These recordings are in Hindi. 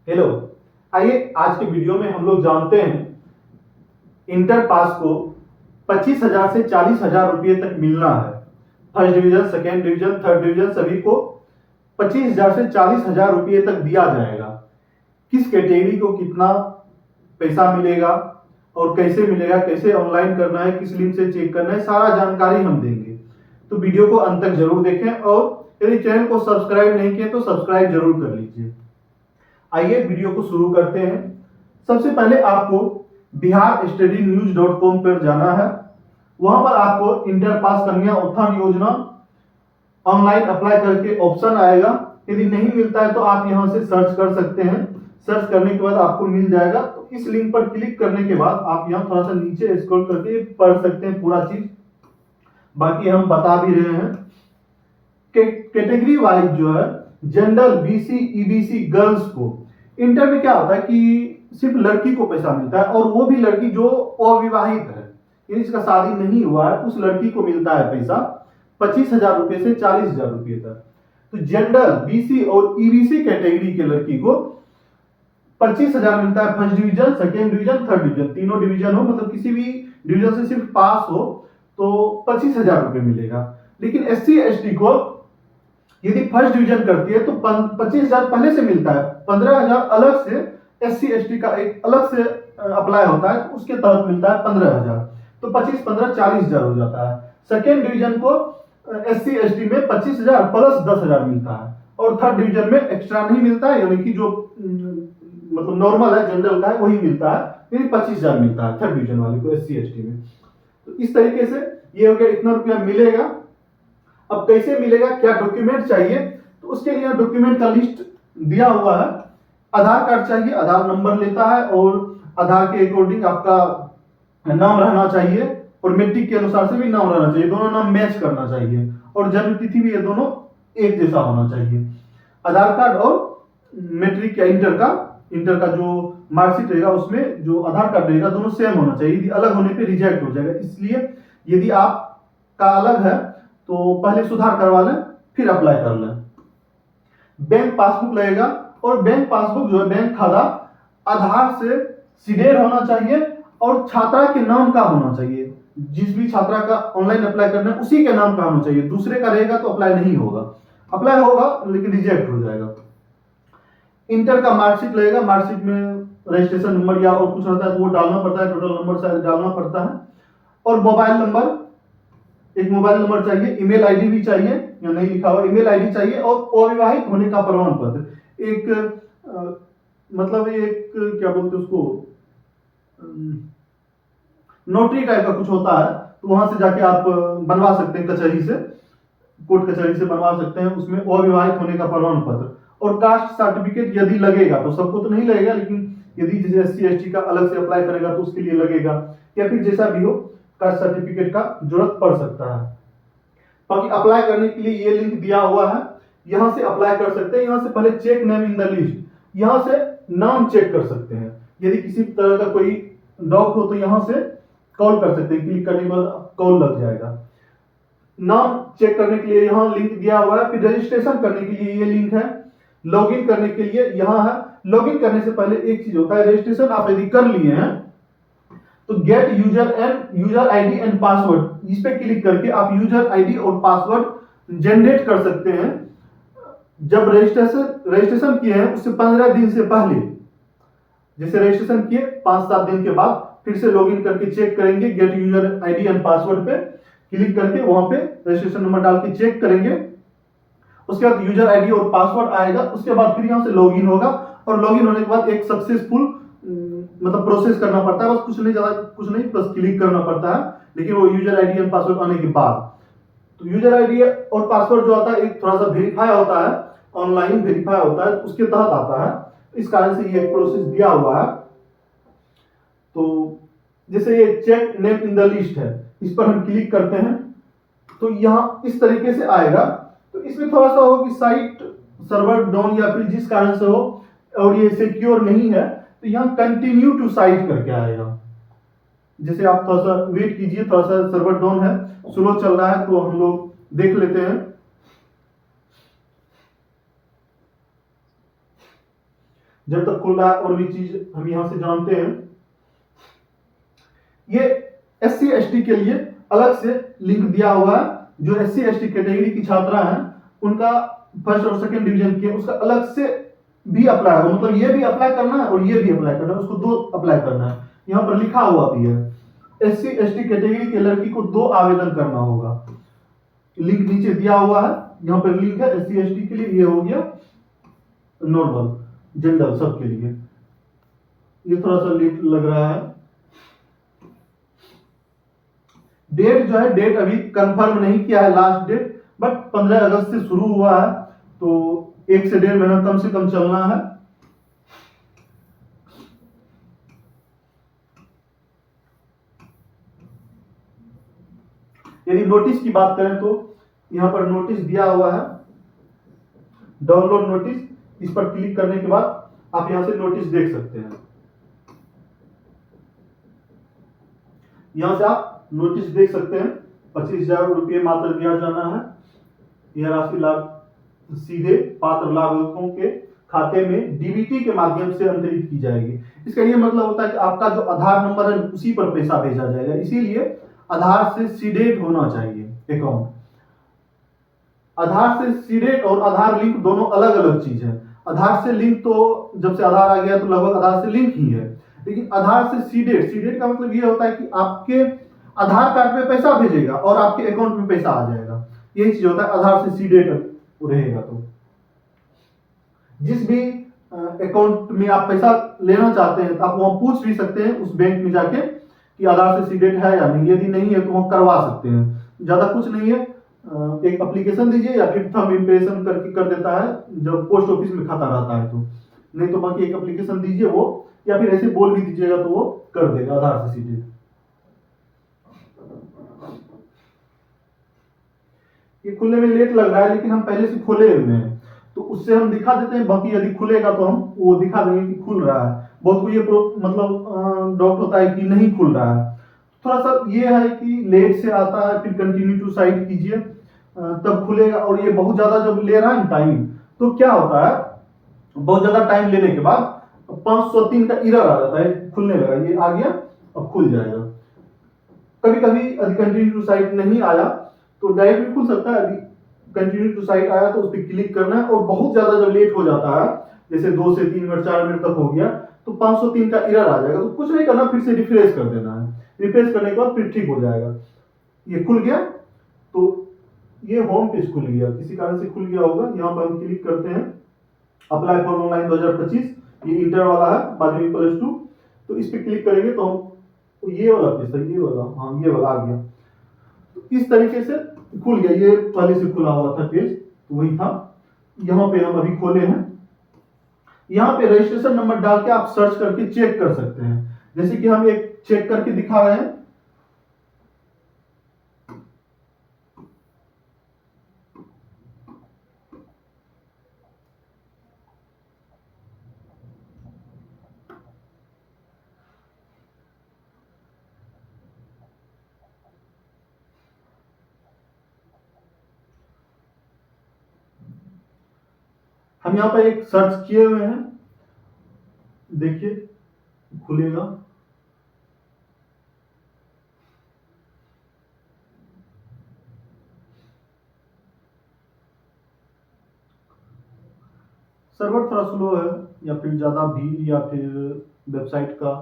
हेलो। आइए आज के वीडियो में हम लोग जानते हैं इंटर पास को 25,000 से 40,000 रुपये तक मिलना है। First division, second division, third division सभी को 25,000 से 40,000 रुपये तक दिया जाएगा। किस कैटेगरी को कितना पैसा मिलेगा और कैसे मिलेगा, कैसे ऑनलाइन करना है, किस लिंक से चेक करना है, सारा जानकारी हम देंगे। तो वीडियो को अंत तक जरूर देखें और यदि चैनल को सब्सक्राइब नहीं किए तो सब्सक्राइब जरूर कर लीजिए। आइए वीडियो को शुरू करते हैं। सबसे पहले आपको biharstudynews.com पर जाना है। वहां पर आपको inter pass Kanya Utthan Yojana online apply करके ऑप्शन आएगा। यदि नहीं मिलता है तो आप यहां से सर्च कर सकते हैं। सर्च करने के बाद आपको मिल जाएगा। तो इस लिंक पर क्लिक करने के बाद आप यहां थोड़ा सा नीचे स्क्रॉल करके पढ़ सकते हैं पूरा चीज। बाकी हम बता भी रहे हैं। कैटेगरी वाइज जो है जनरल, बीसी, ईबीसी गर्ल्स को इंटर में क्या होता है कि सिर्फ लड़की को पैसा मिलता है और वो भी लड़की जो अविवाहित है, यानी जिसका शादी नहीं हुआ है, उस लड़की को मिलता है पैसा 25,000 रुपए से 40,000 रुपए तक। तो जनरल, बीसी और ईबीसी कैटेगरी के लड़की को 25,000 मिलता है। First division, second division, third division, तीनों डिवीजन हो, मतलब किसी भी डिवीजन से सिर्फ पास हो तो 25,000 रुपए मिलेगा। लेकिन एससी एसटी को यदि फर्स्ट डिवीजन करती है तो 25,000 पहले से मिलता है। 15,000 अलग से एससी एसटी का एक अलग से अप्लाई होता है, तो उसके तहत मिलता है 15,000। तो 25 15 40,000 हो जाता है। सेकेंड डिवीजन को एससी एसटी में 25,000 प्लस 10,000 मिलता है और थर्ड डिवीजन में एक्स्ट्रा नहीं मिलता है, यानी कि जो मतलब नॉर्मल है, जनरल का है, वही मिलता है, यानी 25,000 मिलता है थर्ड डिवीजन वाले को एससी एसटी में। तो इस तरीके से ये हो गया, इतना रुपया मिलेगा। अब कैसे मिलेगा, क्या डॉक्यूमेंट चाहिए, तो उसके लिए डॉक्यूमेंट का लिस्ट दिया हुआ है। आधार कार्ड चाहिए, आधार नंबर लेता है और आधार के अकॉर्डिंग आपका नाम रहना चाहिए और मैट्रिक के अनुसार से भी नाम रहना चाहिए, दोनों नाम मैच करना चाहिए और जन्म तिथि भी ये दोनों एक जैसा होना चाहिए। आधार कार्ड और मैट्रिक या इंटर का जो मार्कशीट रहेगा उसमें जो आधार कार्ड रहेगा दोनों सेम होना चाहिए। यदि अलग होने पे रिजेक्ट हो जाएगा, इसलिए यदि आपका अलग है तो पहले सुधार करवा लें, फिर अप्लाई कर लें। बैंक पासबुक लगेगा और बैंक पासबुक जो है बैंक खाता आधार से सीडेड होना चाहिए और छात्रा के नाम का होना चाहिए। जिस भी छात्रा का ऑनलाइन अप्लाई करना है उसी के नाम का होना चाहिए, दूसरे का रहेगा तो अप्लाई नहीं होगा। अप्लाई होगा लेकिन रिजेक्ट हो जाएगा। इंटर का मार्कशीट लगेगा, मार्कशीट में रजिस्ट्रेशन नंबर या और कुछ रहता है तो वो डालना पड़ता है, टोटल नंबर शायद डालना पड़ता है। और मोबाइल नंबर, एक मोबाइल नंबर चाहिए, ईमेल आईडी भी चाहिए, या नहीं लिखा हुआ ईमेल आईडी चाहिए और अविवाहित होने का प्रमाण पत्र। एक मतलब एक क्या बोलते हैं उसको, नोटरी टाइप का कुछ होता है, तो वहां से जाके आप बनवा सकते हैं, कचहरी से, कोर्ट कचहरी से बनवा सकते हैं उसमें अविवाहित होने का प्रमाण पत्र। और कास्ट सर्टिफिकेट यदि लगेगा, तो सबको तो नहीं लगेगा, लेकिन यदि जैसे एससी एसटी का अलग से अप्लाई करेगा तो उसके लिए लगेगा, या फिर जैसा भी हो कास्ट सर्टिफिकेट का जरूरत पड़ सकता है। बाकी अप्लाई करने के लिए ये लिंक दिया हुआ है, यहां से अप्लाई कर सकते हैं। यहां से पहले check name in the list, यहां से नाम चेक कर सकते हैं। यदि किसी तरह का कोई डाउट हो तो यहां से कॉल कर सकते हैं, क्लिक करने के बाद कॉल लग जाएगा। नाम चेक करने के लिए यहाँ लिंक दिया हुआ है। फिर रजिस्ट्रेशन करने के लिए ये लिंक है। लॉगिन करने के लिए यहाँ है। लॉगिन करने से पहले एक चीज होता है, रजिस्ट्रेशन आप यदि कर लिए हैं तो gate user ID and password, इस पे क्लिक करके आप यूजर आईडी और पासवर्ड जनरेट कर सकते हैं। जब रजिस्ट्रेशन किए हैं उससे 15 दिन से पहले, जैसे रजिस्ट्रेशन किए 5-7 दिन के बाद फिर से लॉगिन करके चेक करेंगे। Gate user ID and password पे क्लिक करके वहां पे रजिस्ट्रेशन नंबर डाल के चेक करेंगे। उसके बाद यूजर आईडी और पासवर्ड आएगा, उसके बाद फिर यहां से लॉगिन होगा और लॉगिन होने के बाद एक सक्सेसफुल मतलब प्रोसेस करना पड़ता है, बस कुछ नहीं, ज्यादा कुछ नहीं, बस क्लिक करना पड़ता है। लेकिन वो यूजर आईडी एंड पासवर्ड आने के बाद, तो यूजर आईडी और पासवर्ड जो आता है एक थोड़ा सा वेरीफाई होता है, ऑनलाइन वेरीफाई होता है, उसके तहत आता है। इस कारण से ये प्रोसेस दिया हुआ है। तो जैसे ये check name in the list है, इस पर हम क्लिक करते हैं तो यहाँ इस तरीके से आएगा। तो इसमें थोड़ा सा हो कि साइट सर्वर डाउन या फिर जिस कारण से हो और ये सिक्योर नहीं है, तो यहाँ कंटिन्यू टू साइट करके आएगा। जैसे आप थोड़ा सा वेट कीजिए, थोड़ा सा सर्वर डाउन है, स्लो चल रहा है, तो हम लोग देख लेते हैं। जब तक खुल रहा है और भी चीज हम यहाँ से जानते हैं। ये SC/ST के लिए अलग से लिंक दिया हुआ है। जो SC/ST कैटेगरी की छात्रा हैं उनका फर्स्ट और सेकंड डिवीजन के उसका अलग से भी अप्लाई होगा, मतलब ये भी अप्लाई करना है और ये भी अप्लाई करना है, उसको 2 अप्लाई करना है। यहाँ पर लिखा हुआ भी है SC/ST कैटेगरी के लड़की को 2 आवेदन करना होगा। लिंक नीचे दिया हुआ है, यहाँ पर लिंक है SC/ST के लिए, ये हो गया नॉर्मल जनरल सबके लिए। ये थोड़ा सा लेट लग रहा है। डेट जो है, डेट अभी कंफर्म नहीं किया है लास्ट डेट, बट 15 अगस्त से शुरू हुआ है, तो 1 से 1.5 महीना कम से कम चलना है। यदि नोटिस की बात करें तो यहां पर नोटिस दिया हुआ है, डाउनलोड नोटिस। इस पर क्लिक करने के बाद आप यहां से नोटिस देख सकते हैं। यहां से आप नोटिस देख सकते हैं। 25,000 रुपये मात्र दिया जाना है। यह राशि लाभ सीधे पात्र लाभुकों के खाते में डीबीटी के माध्यम से अंतरित की जाएगी। इसका यह मतलब होता है कि आपका जो आधार नंबर है उसी पर पैसा भेजा जाएगा, इसीलिए आधार से सीडेट होना चाहिए अकाउंट। आधार से सीडेट और आधार लिंक दोनों अलग अलग चीज है। आधार से लिंक तो जब से आधार आ गया तो लगभग आधार से लिंक ही है, लेकिन आधार से सीडेट, सीडेट का मतलब ये होता है कि आपके आधार कार्ड पे पैसा भेजेगा और आपके अकाउंट में पैसा आ जाएगा। यही चीज होता है आधार से सीडेट रहेगा। तो जिस भी अकाउंट में आप पैसा लेना चाहते हैं तो आप वहां पूछ भी सकते हैं उस बैंक में जाके कि आधार से सीडेट है या नहीं। यदि नहीं है तो वहां करवा सकते हैं। ज्यादा कुछ नहीं है, एक एप्लीकेशन दीजिए या फिर थंब इम्प्रेशन करके कर देता है जब पोस्ट ऑफिस में खाता रहता है, तो नहीं तो बाकी एक एप्लीकेशन दीजिए वो, या फिर ऐसे बोल भी दीजिएगा तो वो कर देगा आधार से सीडेट। ये खुलने में लेट लग रहा है, लेकिन हम पहले से खोले हुए हैं तो उससे हम दिखा देते हैं। बाकी यदि खुलेगा तो हम वो दिखा देंगे कि खुल रहा है। बहुत को ये मतलब डाउट होता है कि नहीं खुल रहा है। थोड़ा सा ये है कि लेट से आता है, फिर कंटिन्यू टू साइट कीजिए तब खुलेगा। और ये बहुत ज्यादा जब ले रहा है टाइम तो क्या होता है, बहुत ज्यादा टाइम लेने के बाद 503 का एरर आ जाता है, खुलने लगा, ये आ गया, अब खुल जाएगा। कभी कभी यदि कंटिन्यू टू साइट नहीं आया तो डायरेक्ट भी खुल सकता है। यदि कंटिन्यू टू साइट आया तो उस पर क्लिक करना है, और बहुत ज्यादा जब लेट हो जाता है जैसे 2 से 3 मिनट 4 मिनट तक हो गया तो 503 का एरर आ जाएगा। तो कुछ नहीं करना, फिर से रिफ्रेश कर देना है। रिफ्रेश करने के बाद फिर ठीक हो जाएगा। ये खुल गया, तो ये होम पेज खुल गया, किसी कारण से खुल गया होगा। यहाँ पर हम क्लिक करते हैं अप्लाई फॉर ऑनलाइन 2025, ये इंटर वाला है माध्यमिक +2। तो इस पे क्लिक करेंगे तो हम ये वाला पेज था, ये वाला, हाँ ये वाला आ गया। तो इस तरीके से खुल गया। ये पहले से खुला हुआ था पेज, तो वही था। यहाँ पे हम अभी खोले हैं। यहाँ पे रजिस्ट्रेशन नंबर डाल के आप सर्च करके चेक कर सकते हैं। जैसे कि हम एक चेक करके दिखा रहे हैं। हम यहाँ पर एक सर्च किए हुए हैं, देखिए खुलेगा। सर्वर थोड़ा स्लो है, या फिर ज्यादा भीड़, या फिर वेबसाइट का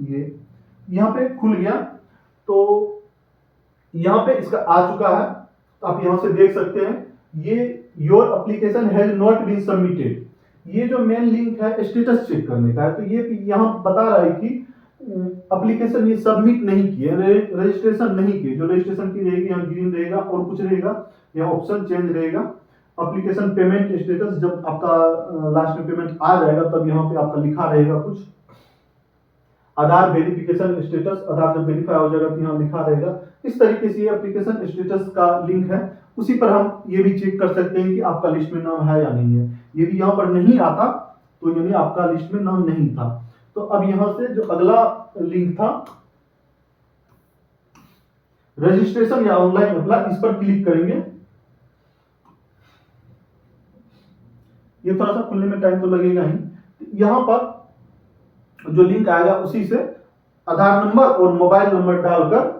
ये। यहाँ पे खुल गया, तो यहाँ पे इसका आ चुका है। तो आप यहाँ से देख सकते हैं ये your application has not been submitted. ये जो मेन लिंक है स्टेटस चेक करने का है। तो ये यहाँ बता रहा है कि एप्लीकेशन ये सबमिट नहीं किए, रजिस्ट्रेशन नहीं किए। जो रजिस्ट्रेशन की रहेगी यहाँ ग्रीन रहेगा, और कुछ रहेगा यहाँ ऑप्शन चेंज रहेगा। एप्लीकेशन पेमेंट स्टेटस, जब आपका लास्ट में पेमेंट आ जाएगा तब यहाँ पे आपका लिखा रहेगा कुछ। आधार वेरिफिकेशन स्टेटस, आधार जब वेरीफाई हो जाएगा तो यहाँ लिखा रहेगा। इस तरीके से ये एप्लीकेशन स्टेटस का लिंक है। उसी पर हम ये भी चेक कर सकते हैं कि आपका लिस्ट में नाम है या नहीं है। यदि यहाँ पर नहीं आता तो यानी आपका लिस्ट में नाम नहीं था। तो अब यहाँ से जो अगला लिंक था रजिस्ट्रेशन या ऑनलाइन अप्लाई, इस पर क्लिक करेंगे। ये थोड़ा सा खुलने में टाइम तो लगेगा ही। यहाँ पर जो लिंक आएगा उसी से आधार नंबर और मोबाइल नंबर डालकर,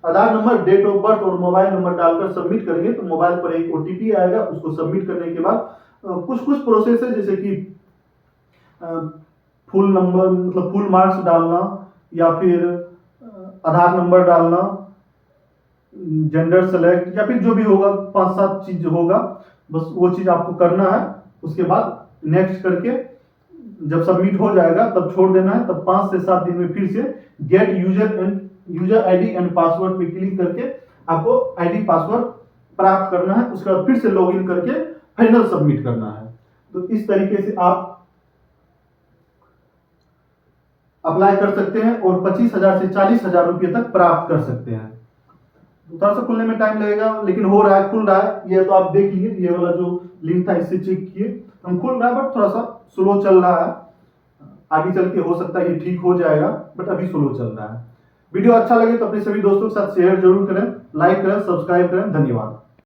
आधार नंबर, डेट ऑफ बर्थ और मोबाइल नंबर डालकर सबमिट करेंगे तो मोबाइल पर एक ओटीपी आएगा। उसको सबमिट करने के बाद कुछ कुछ प्रोसेस है, जैसे कि फुल नंबर मतलब फुल मार्क्स डालना, या फिर आधार नंबर डालना, जेंडर सेलेक्ट, या फिर जो भी होगा 5-7 चीज होगा, बस वो चीज आपको करना है। उसके बाद नेक्स्ट करके जब सबमिट हो जाएगा तब छोड़ देना है। तब 5 से 7 दिन में फिर से gate user ID and password पे क्लिक करके आपको आईडी पासवर्ड प्राप्त करना है। उसके बाद फिर से लॉगिन करके फाइनल सबमिट करना है। तो इस तरीके से आप अप्लाई कर सकते हैं और 25,000 से 40,000 रुपये तक प्राप्त कर सकते हैं। थोड़ा सा खुलने में टाइम लगेगा, लेकिन हो रहा है, खुल रहा है। ये तो आप देख लीजिए, ये वाला जो लिंक था इससे चेक किए, हम खुल रहा है, बट थोड़ा सा स्लो चल रहा है। आगे चल के हो सकता है ये ठीक हो जाएगा, बट अभी स्लो चल रहा है। वीडियो अच्छा लगे तो अपने सभी दोस्तों के साथ शेयर जरूर करें, लाइक करें, सब्सक्राइब करें। धन्यवाद।